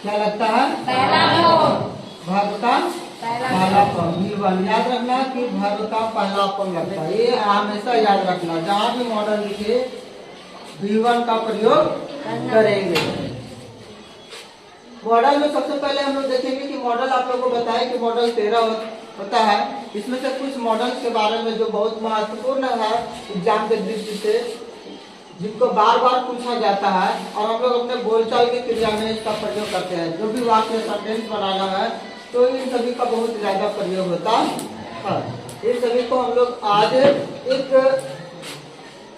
क्या लगता है? पहला फॉर्म। वर्ब का पहला फॉर्म V1। याद रखना कि वर्ब का पहला फॉर्म लगता है, ये हमेशा याद रखना। जहाँ भी मॉडल लिखे V1 का प्रयोग करेंगे। मॉडल में सबसे पहले हम लोग देखेंगे कि मॉडल आप लोगों को बताया कि मॉडल 13 होता है। इसमें से कुछ मॉडल्स के बारे में जो बहुत महत्वपूर्ण है एग्जाम के दृष्टि से, जिनको बार बार पूछा जाता है और हम लोग अपने बोलचाल की क्रिया में इसका प्रयोग करते हैं। जो भी वाक्य सेंटेंस बनाना है तो इन सभी का बहुत ज्यादा प्रयोग होता है। इन सभी को हम लोग आज एक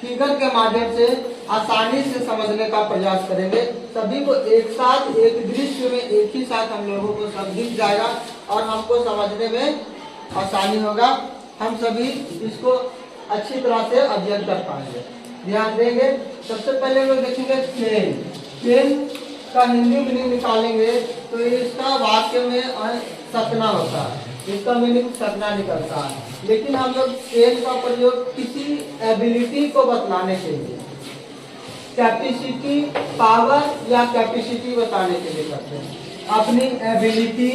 फिगर के माध्यम से आसानी से समझने का प्रयास करेंगे। सभी को एक साथ एक दृश्य में एक ही साथ हम लोगों को सब दिख जाएगा और हमको समझने में आसानी होगा। हम सभी इसको अच्छी तरह से अध्ययन कर पाएंगे। ध्यान देंगे। सबसे पहले हम लोग देखेंगे पेन। पेन का हिंदी मीनिंग निकालेंगे तो इसका वाक्य में सपना होता है, इसका मीनिंग सपना निकलता है। लेकिन हम लोग पेन का प्रयोग किसी एबिलिटी को बतलाने के लिए, कैपेसिटी, पावर या कैपेसिटी बताने के लिए करते हैं। अपनी एबिलिटी,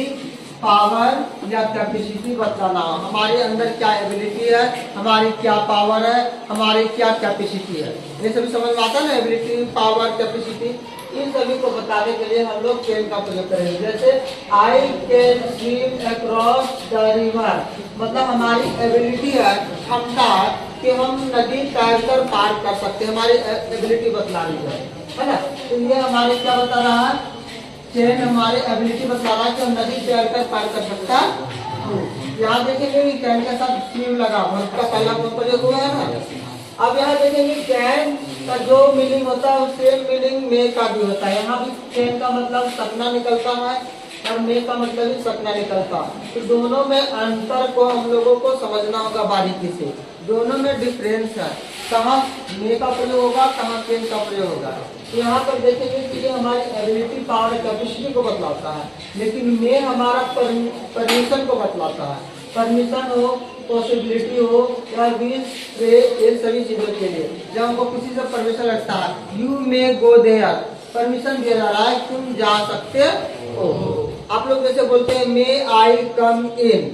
पावर या कैपेसिटी बताना, हमारे अंदर क्या एबिलिटी है, हमारी क्या पावर है, हमारी क्या कैपेसिटी है। ये सभी समझ में आता है ना, एबिलिटी, पावर, कैपेसिटी। इन सभी को बताने के लिए हम लोग कैन का प्रयोग करेंगे। जैसे I can swim across the river, मतलब हमारी एबिलिटी है, क्षमता कि हम नदी तैरकर पार कर सकते हैं, हमारी एबिलिटी बतलानी है ना। तो ये हमारे क्या बता रहा है, चेन हमारे एबिलिटी बता रहा है कि हम नदी तैरकर पार कर सकता है। यहाँ देखेंगे कि कैन के साथ स्विम लगा, उसका पहला प्रयोग हुआ है ना। अब यहाँ देखेंगे कैन का जो मीनिंग होता है सेम मीनिंग मे का भी होता है। यहाँ भी कैन का मतलब सपना निकलता है और मे का मतलब भी सपना निकलता है। तो दोनों में अंतर को हम लोगों को समझना होगा बारीकी से। दोनों में डिफरेंस है, कहाँ मे का प्रयोग होगा, कहाँ कैन का प्रयोग होगा। तो यहाँ पर देखेंगे कि ये हमारी एबिलिटी, पावर, कैपेसिटी को बतलाता है, लेकिन मे हमारा परमिशन को बतलाता है। परमिशन हो, पॉसिबिलिटी हो या विश, इन सभी चीजों के लिए जब हमको किसी से परमिशन लगता है, you may go there, permission दिया जा रहा है, तुम जा सकते हो। आप लोग जैसे बोलते हैं मे आई कम इन,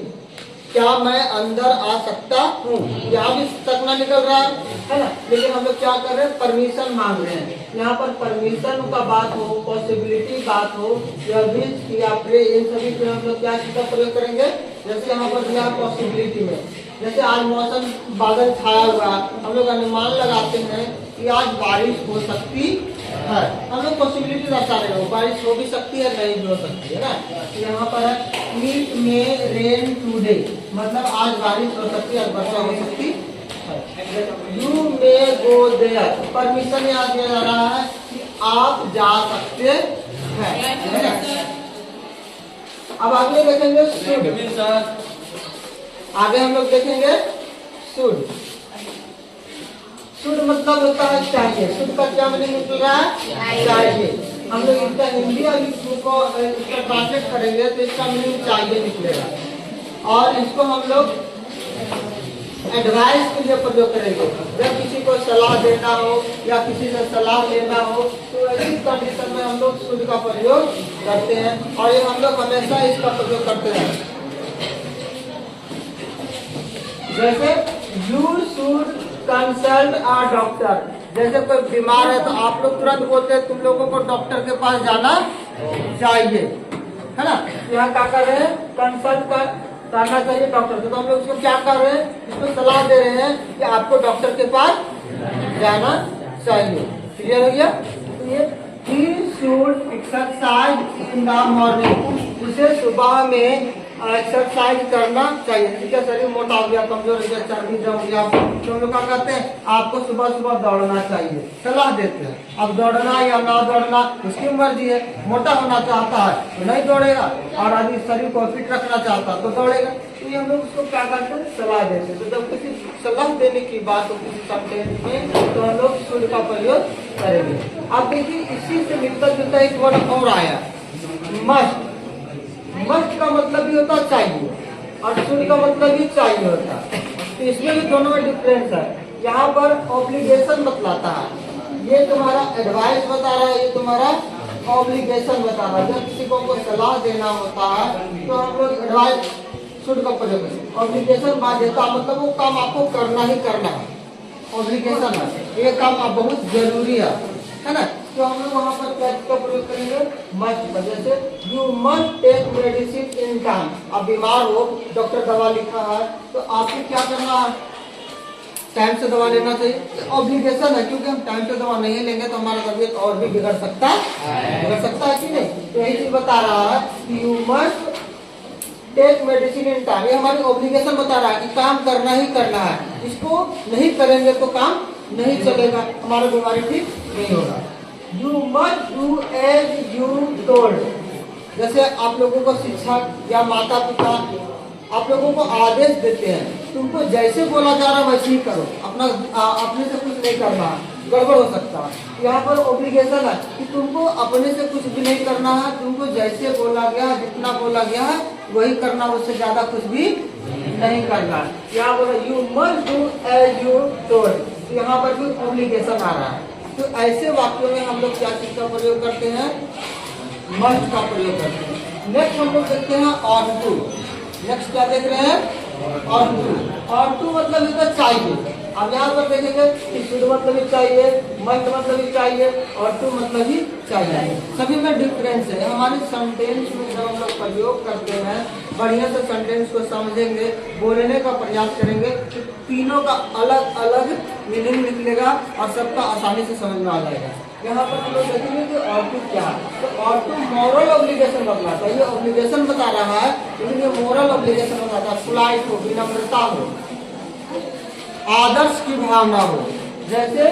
क्या मैं अंदर आ सकता हूँ, यहाँ भी सपना निकल रहा है ना। लेकिन हम लोग क्या कर रहे हैं, परमिशन मांग रहे हैं। यहाँ पर परमिशन का बात हो, पॉसिबिलिटी बात हो या विश या प्रे, इन सभी पे हम लोग क्या चीज का प्रयोग करेंगे। जैसे यहाँ पर दिया पॉसिबिलिटी में, जैसे आज मौसम बादल छाया हुआ, हम लोग अनुमान लगाते हैं कि आज बारिश हो सकती है। हम लोग पॉसिबिलिटी दर्शा रहे हो, बारिश हो भी सकती है, नहीं भी हो सकती है ना। तो यहाँ पर है इट मे रेन टुडे, मतलब आज बारिश हो सकती है, आज वर्षा हो सकती है। You may go there, permission यहाँ दिया जा रहा है कि आप जा सकते हैं। अब आगे देखेंगे शुड। आगे हम लोग देखेंगे शुड। शुड मतलब होता है चाहिए। शुड का क्या मीनिंग निकल रहा है, चाहिए। हम लोग इसका हिंदी और इसको इसका ट्रांसलेट करेंगे तो इसका मीनिंग चाहिए निकलेगा। और इसको हम लोग एडवाइस के लिए प्रयोग करेंगे। जब किसी को सलाह देना हो या किसी से सलाह लेना हो तो ऐसी कंडीशन में हम लोग शुड का प्रयोग करते हैं और ये हम लोग हमेशा इसका प्रयोग करते हैं। जैसे you should consult a doctor, जैसे कोई बीमार है तो आप लोग तुरंत बोलते हैं तुम लोगों को डॉक्टर के पास जाना चाहिए, है ना। यहाँ क्या कर रहे हैं, कंसल्ट करना चाहिए डॉक्टर को, तो हम लोग उसको क्या कर रहे हैं, इसको सलाह दे रहे हैं कि आपको डॉक्टर के पास जाना चाहिए। क्लियर हो गया। तो ये he should exercise in the morning, उसे सुबह में एक्सरसाइज करना चाहिए। जिसका शरीर मोटा हो गया, कमजोर हो गया, चर्बी जम गया, तो हम लोग क्या कहते हैं, आपको सुबह सुबह दौड़ना चाहिए, सलाह देते हैं। अब दौड़ना या ना दौड़ना उसकी मर्जी है। मोटा होना चाहता है तो नहीं दौड़ेगा, और यदि शरीर को फिट रखना चाहता है तो दौड़ेगा। तो ये हम लोग उसको क्या करते हैं, सलाह देते हैं। तो जब किसी सलाह देने की बात हो किसी सेंटेंस में तो हम लोग शुड का प्रयोग करेंगे। अब देखिए इसी से मिलता जुलता एक वर्ड और आया, मस्ट। मस्ट का मतलब भी होता है चाहिए और शुड का मतलब भी चाहिए होता है। तो इसमें भी दोनों में डिफरेंस है। यहाँ पर ऑब्लिगेशन बतलाता है, ये तुम्हारा एडवाइस बता रहा है, ये तुम्हारा ऑब्लिगेशन बताना है। जब किसी को सलाह देना होता है तो हम लोग एडवाइस शुड का प्रयोग करें। ऑब्लिगेशन बाध्यता मतलब वो काम आपको करना ही करना है, ऑब्लिगेशन है, ये काम आप बहुत जरूरी है ना। तो हम लोग वहाँ पर क्या का प्रयोग करेंगे, मस्ट। जैसे you must take medicine in time. आप बीमार हो, डॉक्टर दवा लिखा है तो आपको क्या करना है, टाइम से दवा लेना चाहिए। ऑब्लिगेशन है, क्योंकि हम टाइम से दवा नहीं लेंगे तो हमारा तबीयत और भी बिगड़ सकता है कि नहीं। तो यही चीज बता रहा है कि you must take medicine in time. ये हमारी ऑब्लिगेशन बता रहा है कि काम करना ही करना है, इसको नहीं करेंगे तो काम नहीं चलेगा, हमारा बीमारी ठीक नहीं होगा। You must do as you told. जैसे आप लोगों को शिक्षक या माता पिता आप लोगों को आदेश देते हैं, तुमको जैसे बोला जा रहा है वैसे ही करो, अपने से कुछ नहीं करना, गड़बड़ हो सकता है। यहाँ पर ऑब्लिगेशन है कि तुमको अपने से कुछ भी नहीं करना है, तुमको जैसे बोला गया, जितना बोला गया है वही करना, उससे ज्यादा कुछ भी नहीं करना। यहाँ बोला you must do as you told, यहाँ पर भी ऑब्लिगेशन आ रहा है। तो ऐसे वाक्यों में हम लोग क्या चीज का प्रयोग करते हैं, मस्ट का प्रयोग करते हैं। नेक्स्ट हम लोग देखते हैं ऑन टू। नेक्स्ट क्या देख रहे हैं, ऑन टू। ऑन टू मतलब इसका चाहिए। अब यहाँ पर देखेंगे कि शुड मतलब ही चाहिए, मस्ट मतलब ही चाहिए और टू मतलब ही चाहिए। सभी में डिफरेंस है। हमारे सेंटेंस में जब हम लोग प्रयोग करते हैं, बढ़िया से सेंटेंस को समझेंगे, बोलने का प्रयास करेंगे तो तीनों का अलग अलग मीनिंग निकलेगा और सबका आसानी से समझ में आ जाएगा। यहाँ पर हम लोग देखेंगे कि और टू क्या है, तो और टू मॉरल ऑब्लिगेशन बतलाता है। ये ऑब्लिगेशन बता रहा है लेकिन ये मॉरल ऑब्लिगेशन बताता है। पोलाइट हो, विनम्रता हो, आदर्श की भावना हो। जैसे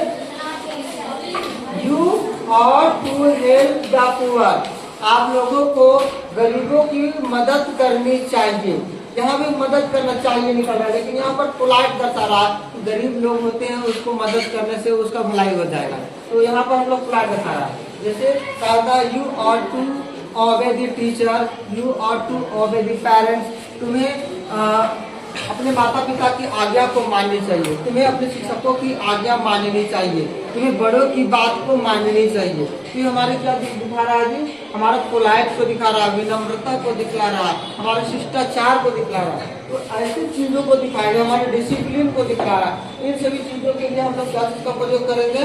you are to help the poor, आप लोगों को गरीबों की मदद करनी चाहिए। यहाँ भी मदद करना चाहिए निकल रहा है, लेकिन यहाँ पर पोलाइट दर्शा रहा है कि गरीब लोग होते हैं उसको मदद करने से उसका भलाई हो जाएगा, तो यहाँ पर हम लोग पोलाइट दर्शा रहा है। जैसे कहता you are to obey the teacher, you are to obey the parents, तुम्हें अपने माता पिता की आज्ञा को माननी चाहिए, तुम्हें अपने शिक्षकों की आज्ञा माननी चाहिए, तुम्हें बड़ों की बात को माननी चाहिए। तो हमारे क्या दिखा रहा है जी, हमारा पोलाइट को दिखा रहा है, विनम्रता को दिखा रहा है, हमारे शिष्टाचार को दिखा रहा है। तो ऐसी चीजों को दिखाएगा, हमारे डिसिप्लिन को दिखा रहा है। इन सभी चीजों के लिए हम लोग क्या चीज का प्रयोग करेंगे,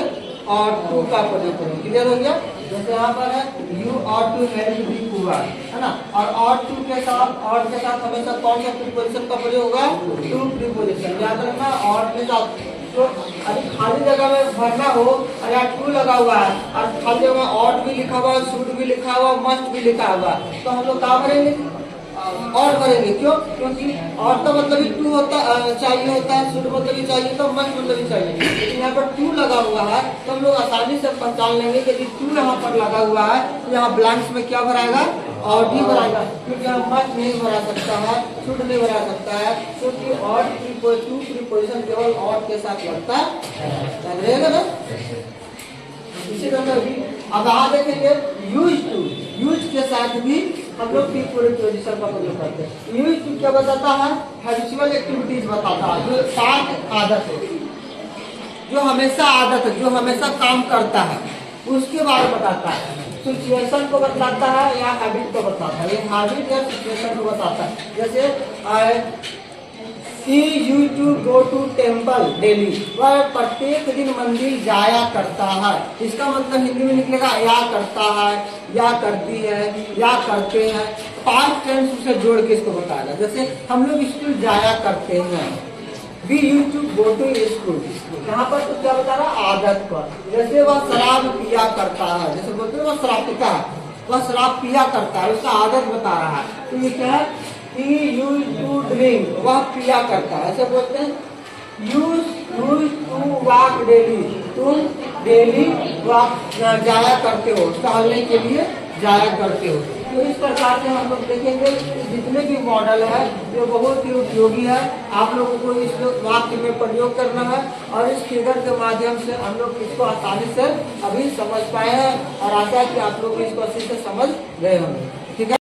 और टू का प्रयोग करेंगे। क्लियर हो गया। जैसे यहाँ पर है you are to help the poor, है ना, और टू के साथ, और के साथ हमेशा कौन सा प्रीपोजिशन का प्रयोग होगा, टू प्रीपोजिशन। याद रखना और के साथ, तो अभी खाली जगह में भरना हो और यहाँ टू लगा हुआ है और खाली जगह में और भी लिखा हुआ है, शुड भी लिखा हुआ, मस्ट भी लिखा हुआ, तो हम लोग क्या भरेंगे, और भरेंगे। क्यों, क्योंकि और का मतलब ही टू होता चाहिए होता है, शुड मतलब ही चाहिए तो मस्ट मतलब ही चाहिए, लेकिन यहाँ पर टू लगा हुआ है तो हम लोग आसानी से पहचान लेंगे कि यदि टू यहाँ पर लगा हुआ है तो यहाँ ब्लैंक्स में क्या भराएगा, और भी भराएगा, क्योंकि यहाँ मस्ट नहीं भरा सकता है, शुड नहीं भरा सकता है, क्योंकि और टू प्रीपोजिशन केवल और के साथ लगता है, रहेगा ना। इसी तरह भी अब यहाँ देखेंगे यूज टू, यूज के साथ भी हम लोग प्रीपोजिशन का प्रयोग करते हैं। यूज टू क्या बताता है, हैबिचुअल एक्टिविटीज बताता है, जो साथ आदत है, जो हमेशा आदत है, जो हमेशा काम करता है, उसके बारे में बताता है। सिचुएशन को बताता है या हैबिट को बताता है, ये हैबिट या सिचुएशन को बताता है। जैसे He used to go to temple daily, वह प्रत्येक दिन मंदिर जाया करता है। इसका मतलब हिंदी में निकलेगा या करता है, या करती है, या करते हैं। पास्ट टेंस उसे जोड़ के इसको बताएगा। जैसे हम लोग स्कूल जाया करते हैं, We used to go to school, यहाँ पर तो क्या बता रहा है, आदत पर। जैसे वह शराब पिया करता है, जैसे बोलते हैं वह शराब पीता है, वह शराब पिया करता है, उसका आदत बता रहा है। तो ये क्या है, He used to drink, वह पिया करता है, ऐसे बोलते हैं। Used to walk daily, तुम डेली वॉक जाया करते हो, टहलने के लिए जाया करते हो। तो इस प्रकार से हम लोग देखेंगे जितने भी मॉडल है ये बहुत ही उपयोगी है। आप लोगों को इस वाक्य में प्रयोग करना है और इस फिगर के माध्यम से हम लोग इसको आसानी से अभी समझ पाए हैं और आशा है कि आप लोग इसको अच्छे से समझ गए होंगे। ठीक है।